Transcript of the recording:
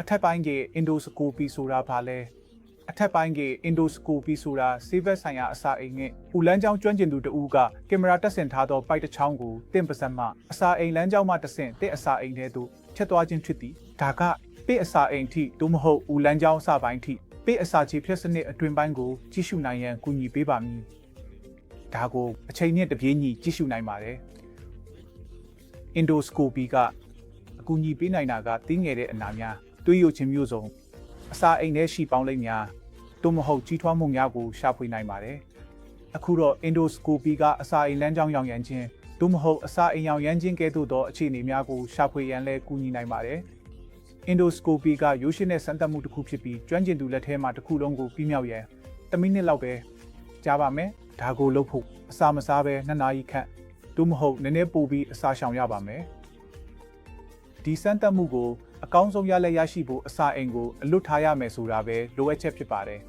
အထက်ပိုင်းကအင်ဒိုစကိုပီဆိုတာဘာလဲအထက်ပိုင်းကအင်ဒိုစကိုပီဆိုတာဆေးဘက်ဆိုင်ရာအစာအိမ်နဲ့ပူလန်းချောင်းကျွမ်းကျင်သူတဦးကကင်မရာတပ်ဆင်ထားသောပိုက်တစ်ချောင်းကိုတင့်ပါစက်မှအစာအိမ်လမ်းကြောင်းမှတဆင့်တဲ့အစာအိမ်ထဲသို့ဖြတ်သွားခြင်းဖြစ်သည်ဒါကပေအစာအိမ်ထိသို့မဟုတ်ဦးလန်းချောင်းအစာပိုင်းထိပေအစာခြေဖြတ်စနစ်အတွင်ပိုင်းကိုကြည့်ရှုနိုင်ရန်ကူညီပေးပါမည်ဒါကိုအချိန်နဲ့တပြေးညီကြည့်ရှုနိုင်ပါတယ်အင်ဒိုစကိုပီကအကူအညီပေးနိုင်တာကတင်းငယ်တဲ့အနာများတွေးရခြင်းမျိုးစုံအစာအိမ်ထဲရှိပေါင်းလိမ့်များသို့မဟုတ်ကြီးထွားမှုများကိုရှာဖွေနိုင်ပါတယ်အခုတော့အင်ဒိုစကိုပီကအစာအိမ်လမ်းကြောင်းရောင်ရမ်းခြင်းသို့မဟုတ်အစာအိမ်ရောင်ရမ်းခြင်းကဲ့သို့သောအခြေအနေများကိုရှာဖွေရန်လည်းကူညီနိုင်ပါတယ်အင်ဒိုစကိုပီကရိုးရှင်းတဲ့စမ်းသပ်မှုတစ်ခုဖြစ်ပြီးကျွမ်းကျင်သူလက်ထဲမှာတစ်ခုလုံးကိုပြီးမြောက်ရန်10မိနစ်လောက်ပဲကြားပါမယ်ဒါကိုလုပ်ဖို့အစာမစားဘဲ2နာရီခန့်သို့မဟုတ်နည်းနည်းပိုပြီးအစာရှောင်ရပါမယ်ဒီစမ်းသပ်မှုကိုအကောင်းဆုံးရရှိဖို့အစာအိမ်ကိုအလွတ်ထားရမယ်ဆိုတာပဲလိုအပ်ချက်ဖြစ်ပါတယ်